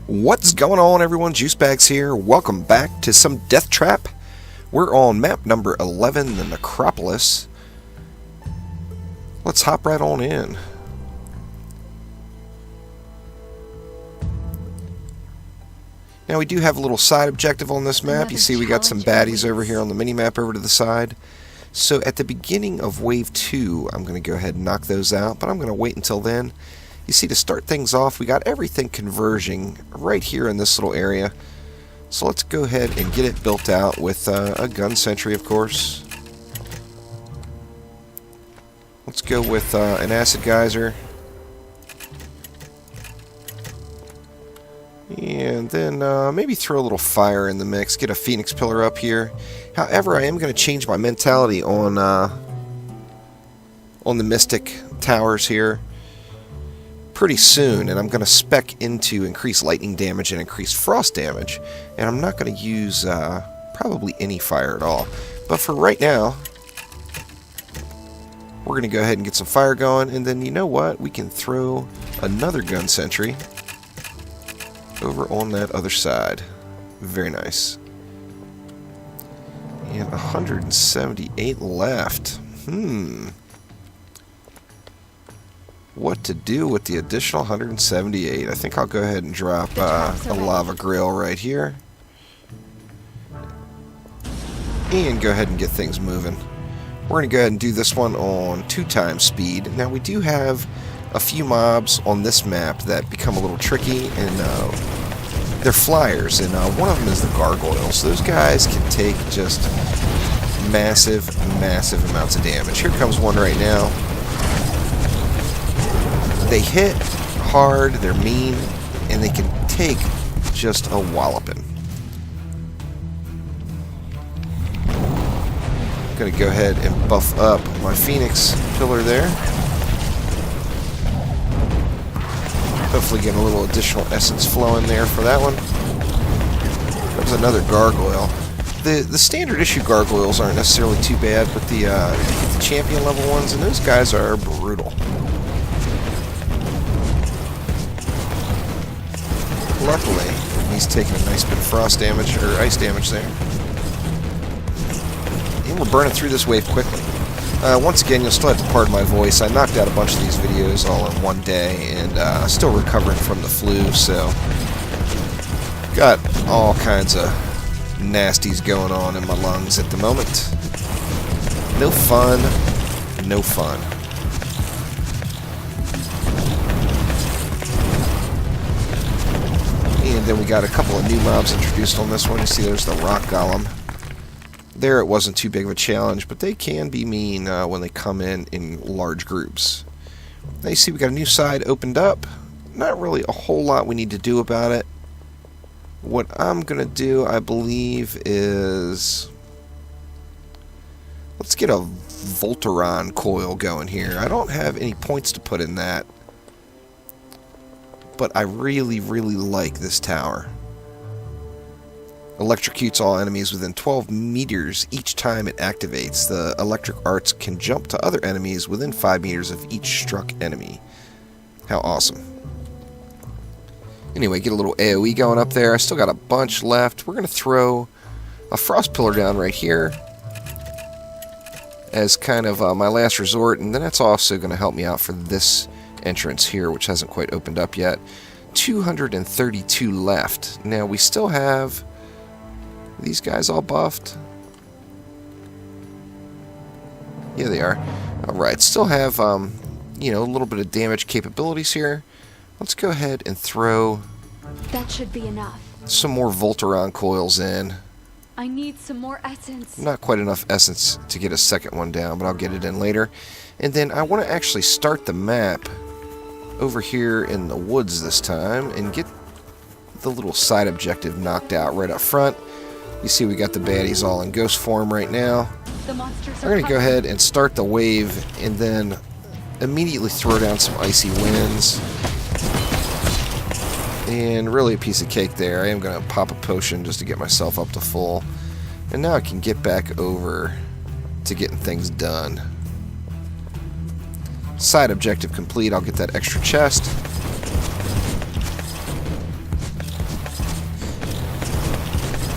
What's going on, everyone? Juicebags here. Welcome back to some Deathtrap. We're on map number 11, the Necropolis. Let's hop right on in. Now we do have a little side objective on this map. You see we got some baddies over here on the mini-map over to the side. So at the beginning of Wave 2, I'm going to go ahead and knock those out, but I'm going to wait until then. You see, to start things off, we got everything converging right here in this little area. So let's go ahead and get it built out with a gun sentry, of course. Let's go with an acid geyser. And then maybe throw a little fire in the mix, get a phoenix pillar up here. However, I am going to change my mentality on the mystic towers here pretty soon, and I'm going to spec into increased lightning damage and increased frost damage, and I'm not going to use probably any fire at all. But for right now, we're going to go ahead and get some fire going, and then you know what? We can throw another gun sentry over on that other side. Very nice. And 178 left. What to do with the additional 178? I think I'll go ahead and drop a lava grill right here. And go ahead and get things moving. We're going to go ahead and do this one on 2x speed. Now we do have a few mobs on this map that become a little tricky, and they're flyers, and one of them is the gargoyles. Those guys can take just massive amounts of damage. Here comes one right now. They hit hard, they're mean, and they can take just a walloping. I'm going to go ahead and buff up my phoenix pillar there. Hopefully get a little additional essence flowing there for that one. There's another gargoyle. The standard issue gargoyles aren't necessarily too bad, but the champion level ones, and those guys are brutal. Luckily, he's taking a nice bit of frost damage, or ice damage there. And we're burning through this wave quickly. Once again, you'll still have to pardon my voice. I knocked out a bunch of these videos all in one day, and still recovering from the flu, so got all kinds of nasties going on in my lungs at the moment. No fun, no fun. And then we got a couple of new mobs introduced on this one. You see there's the rock golem. There it wasn't too big of a challenge, but they can be mean when they come in large groups. Now you see we got a new side opened up. Not really a whole lot we need to do about it. What I'm going to do, I believe, is let's get a Voltaron coil going here. I don't have any points to put in that, but I really like this tower. Electrocutes all enemies within 12 meters each time it activates. The electric arts can jump to other enemies within 5 meters of each struck enemy. How awesome. Anyway, get a little AoE going up there. I still got a bunch left. We're going to throw a frost pillar down right here as kind of my last resort, and then that's also going to help me out for this entrance here, which hasn't quite opened up yet. 232 left. Now we still have these guys all buffed. Yeah, they are. Alright, still have you know, a little bit of damage capabilities here. Let's go ahead and throw that should be enough. Some more Voltaron coils in. I need some more essence. Not quite enough essence to get a second one down, but I'll get it in later. And then I want to actually start the map over here in the woods this time and get the little side objective knocked out right up front. You see we got the baddies all in ghost form right now. The monsters I'm going to go ahead and start the wave and then immediately throw down some icy winds. And really a piece of cake there. I am going to pop a potion just to get myself up to full. And now I can get back over to getting things done. Side objective complete. I'll get that extra chest.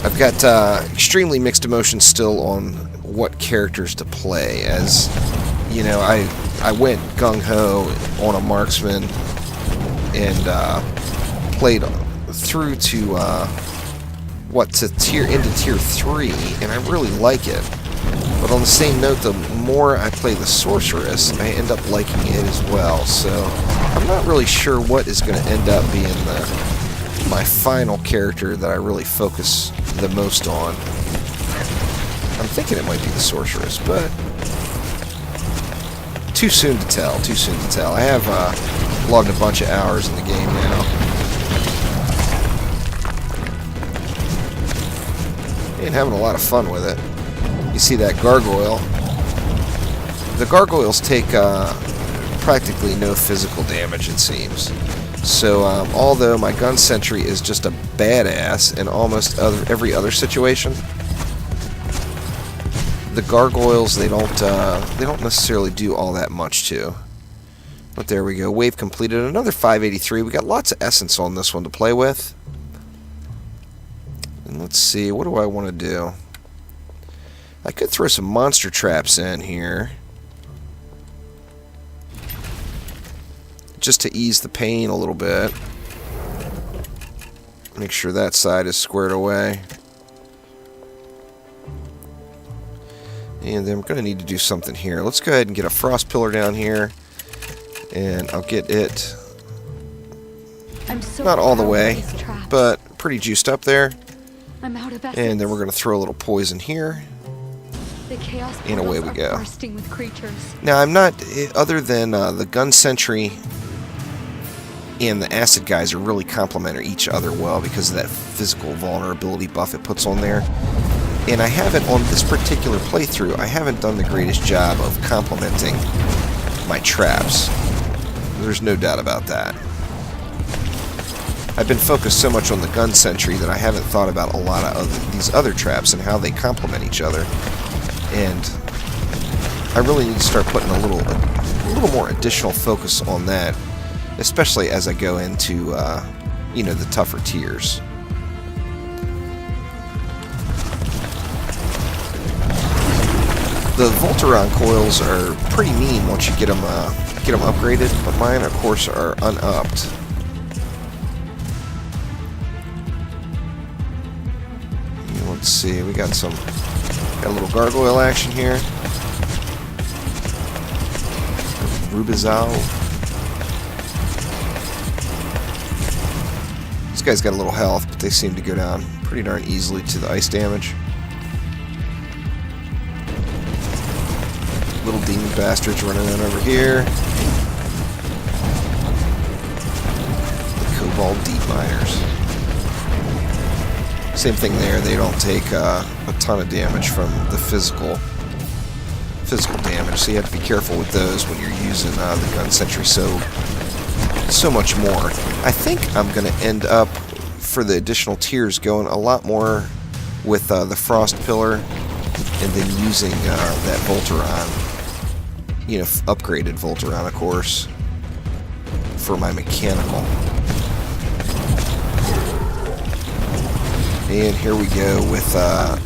I've got extremely mixed emotions still on what characters to play, as, you know, I went gung-ho on a marksman and played through to, into tier 3, and I really like it. But on the same note, the more I play the sorceress, I end up liking it as well, so I'm not really sure what is going to end up being my final character that I really focus the most on. I'm thinking it might be the sorceress, but too soon to tell, too soon to tell. I have logged a bunch of hours in the game now. And having a lot of fun with it. You see that gargoyle. The gargoyles take practically no physical damage, it seems. So, although my gun sentry is just a badass in almost every other situation, the gargoyles they don't necessarily do all that much to. But there we go. Wave completed. Another 583. We got lots of essence on this one to play with. And let's see. What do I want to do? I could throw some monster traps in here, just to ease the pain a little bit. Make sure that side is squared away. And then we're going to need to do something here. Let's go ahead and get a frost pillar down here. And I'll get it not all the way, but pretty juiced up there. I'm out of essence. And then we're going to throw a little poison here. The chaos And away we portals go. are bursting with creatures. Now, I'm not, other than the gun sentry and the acid guys are really complement each other well because of that physical vulnerability buff it puts on there. And I haven't, on this particular playthrough, I haven't done the greatest job of complementing my traps. There's no doubt about that. I've been focused so much on the gun sentry that I haven't thought about a lot of these other traps and how they complement each other. And I really need to start putting a little more additional focus on that, especially as I go into, you know, the tougher tiers. The Voltron coils are pretty mean once you get them upgraded, but mine, of course, are unupped. Let's see, we got a little gargoyle action here. Rubizal. This guy's got a little health, but they seem to go down pretty darn easily to the ice damage. Little demon bastards running in over here. The Cobalt Deep Miners. Same thing there, they don't take a ton of damage from the physical damage, so you have to be careful with those when you're using the gun sentry so much more. I think I'm going to end up, for the additional tiers, going a lot more with the Frost Pillar, and then using that Voltron, you know, upgraded Voltron, of course, for my mechanical. And here we go with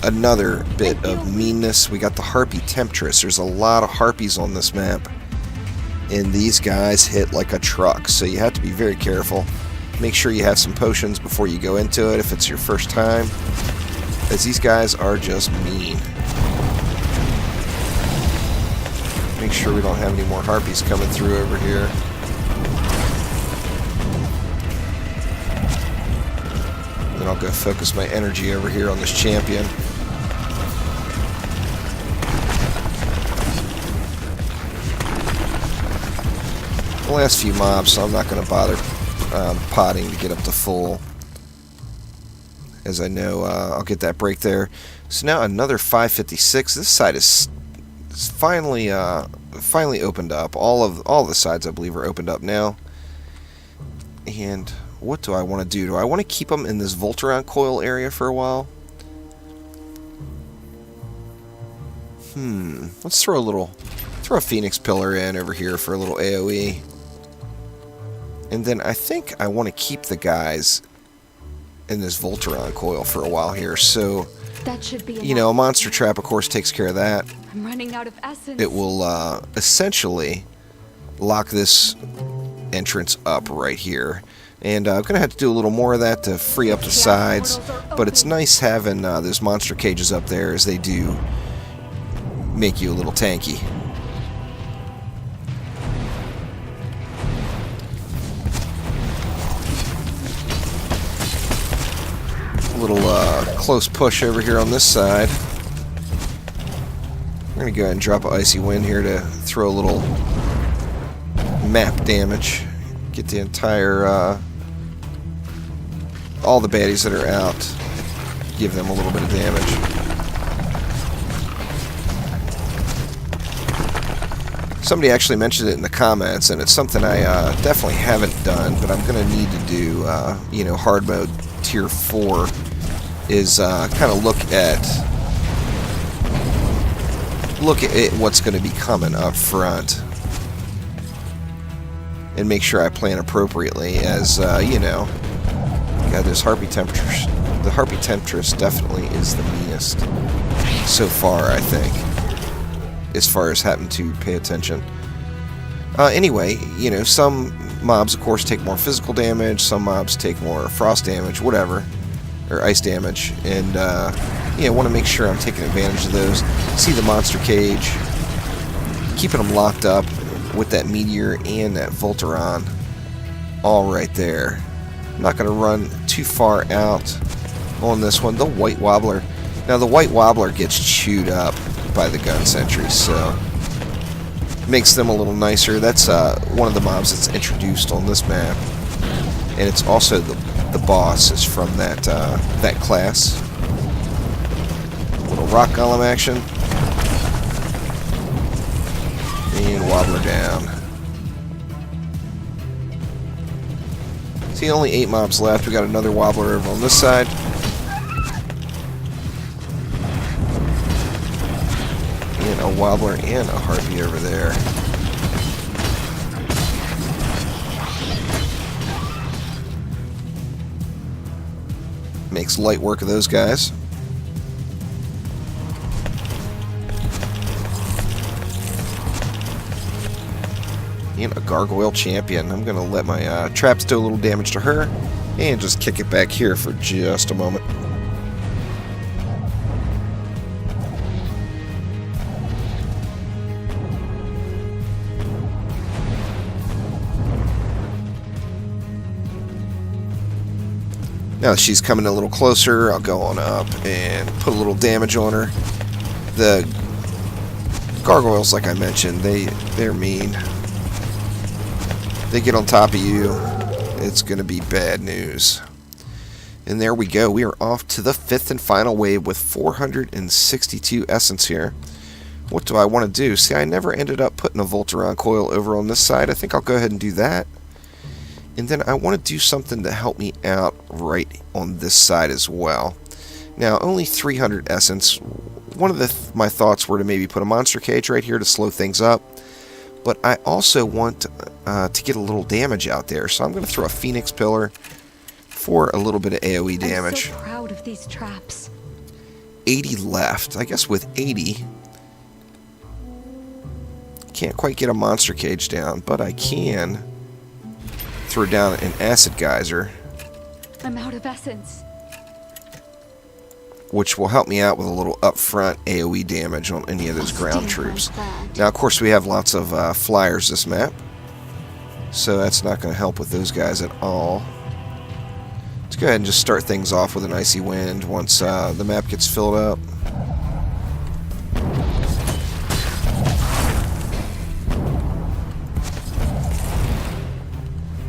another bit of meanness. We got the Harpy Temptress. There's a lot of harpies on this map, and these guys hit like a truck, so you have to be very careful. Make sure you have some potions before you go into it if it's your first time, as these guys are just mean. Make sure we don't have any more harpies coming through over here. Then I'll go focus my energy over here on this champion. The last few mobs, so I'm not going to bother potting to get up to full, as I know I'll get that break there. So now another 556. This side is finally opened up. All the sides, I believe, are opened up now. And what do I want to do? Do I want to keep them in this Voltron coil area for a while? Let's throw a Phoenix Pillar in over here for a little AoE. And then I think I want to keep the guys in this Voltron coil for a while here. So, That should be you know, a monster trap, of course, takes care of that. I'm running out of essence. It will essentially lock this entrance up right here. And I'm going to have to do a little more of that to free up the sides. But it's nice having those monster cages up there, as they do make you a little tanky. A little close push over here on this side. We're going to go ahead and drop an Icy Wind here to throw a little map damage. Get the entire, all the baddies that are out, give them a little bit of damage. Somebody actually mentioned it in the comments, and it's something I definitely haven't done, but I'm going to need to do, you know, hard mode tier 4, is kind of look at what's going to be coming up front, and make sure I plan appropriately, as, you know, God, those Harpy Temptress, the Harpy Temptress definitely is the meanest so far, I think, as far as having to pay attention. Anyway, you know, some mobs, of course, take more physical damage, some mobs take more frost damage, whatever, or ice damage, and, you know, want to make sure I'm taking advantage of those. See the monster cage, keeping them locked up with that Meteor and that Voltron all right there. I'm not going to run too far out on this one. The White Wobbler. Now, the White Wobbler gets chewed up by the gun sentries, so makes them a little nicer. That's one of the mobs that's introduced on this map, and it's also the boss is from that that class. Little rock golem action, and Wobbler down. See, only 8 mobs left. We got another Wobbler over on this side. And a Wobbler and a Harpy over there. Makes light work of those guys. And a Gargoyle Champion. I'm going to let my traps do a little damage to her and just kick it back here for just a moment. Now that she's coming a little closer, I'll go on up and put a little damage on her. The gargoyles, like I mentioned, they're mean. They get on top of you, it's going to be bad news. And there we go. We are off to the 5th and final wave with 462 essence here. What do I want to do? See, I never ended up putting a Voltron coil over on this side. I think I'll go ahead and do that. And then I want to do something to help me out right on this side as well. Now, only 300 essence. One of my thoughts were to maybe put a monster cage right here to slow things up. But I also want to get a little damage out there. So I'm going to throw a Phoenix Pillar for a little bit of AoE damage. I'm so proud of these traps. 80 left. I guess with 80, can't quite get a monster cage down, but I can throw down an acid geyser, I'm out of essence. which will help me out with a little upfront AoE damage on any of those ground troops. Now, of course, we have lots of flyers this map, so that's not going to help with those guys at all. Let's go ahead and just start things off with an Icy Wind once the map gets filled up.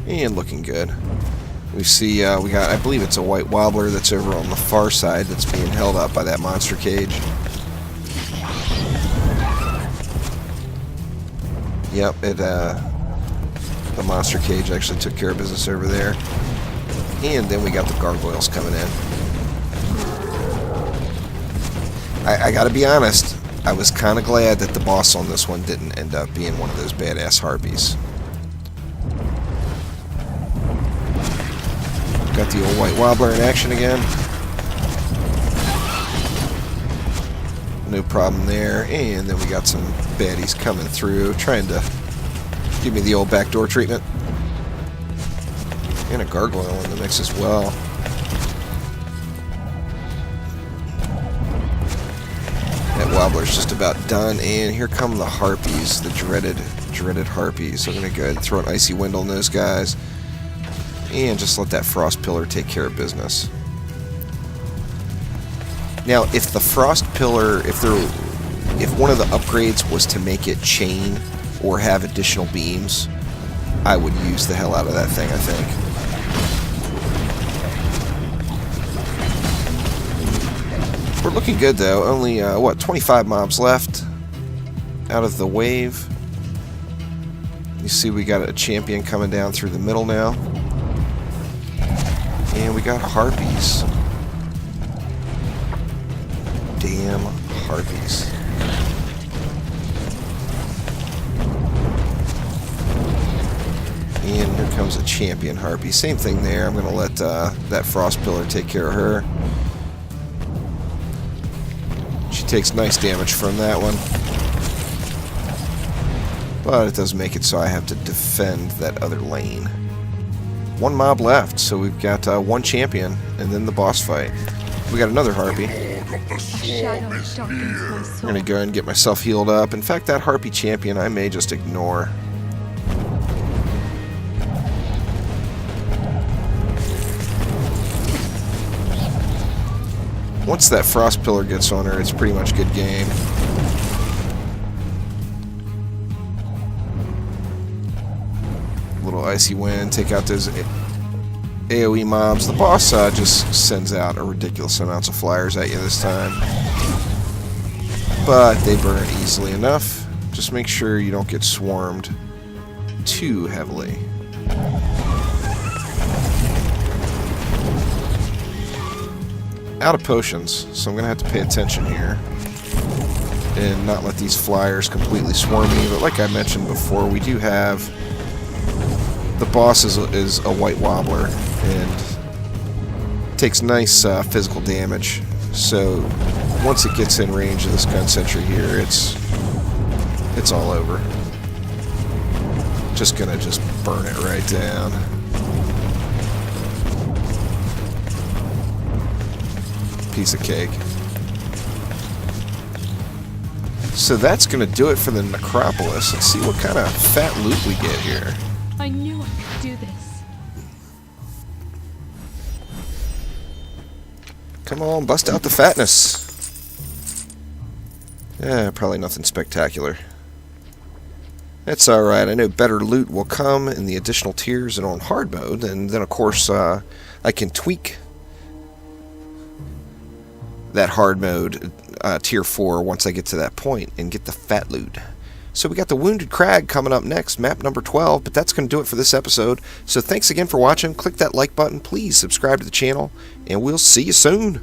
And looking good. We see we got, I believe it's a White Wobbler that's over on the far side that's being held up by that monster cage. Yep, the monster cage actually took care of business over there. And then we got the gargoyles coming in. I gotta be honest, I was kind of glad that the boss on this one didn't end up being one of those badass harpies. Got the old white wobbler in action again. No problem there. And then we got some baddies coming through, trying to give me the old backdoor treatment. And a gargoyle in the mix as well. That wobbler's just about done, and here come the harpies, the dreaded harpies. So I'm going to go ahead and throw an icy wind on those guys, and just let that frost pillar take care of business. Now, if the frost pillar, if one of the upgrades was to make it chain or have additional beams, I would use the hell out of that thing, I think. We're looking good, though. Only, 25 mobs left out of the wave. You see we got a champion coming down through the middle now. And we got harpies. Damn harpies. And here comes a champion harpy. Same thing there. I'm going to let that frost pillar take care of her. She takes nice damage from that one. But it does make it so I have to defend that other lane. One mob left, so we've got one champion, and then the boss fight. We got another harpy. Shadow darkens my I'm soul. going to go and get myself healed up. In fact, that harpy champion I may just ignore. Once that frost pillar gets on her, it's pretty much good game. Little icy wind, take out those AoE mobs. The boss just sends out a ridiculous amounts of flyers at you this time. But they burn easily enough. Just make sure you don't get swarmed too heavily. Out of potions, so I'm going to have to pay attention here and not let these flyers completely swarm me. But like I mentioned before, we do have the boss is a white wobbler and takes nice physical damage. So once it gets in range of this gun sentry here, it's all over. Just gonna burn it right down. Piece of cake. So that's gonna do it for the Necropolis. Let's see what kind of fat loot we get here. I knew I could do this. Come on, bust out the fatness. Yeah, probably nothing spectacular. That's alright. I know better loot will come in the additional tiers and on hard mode, and then of course I can tweak that hard mode tier 4 once I get to that point and get the fat loot. So we got the Wounded Crag coming up next, map number 12, but that's going to do it for this episode. So thanks again for watching. Click that like button, please subscribe to the channel, and we'll see you soon.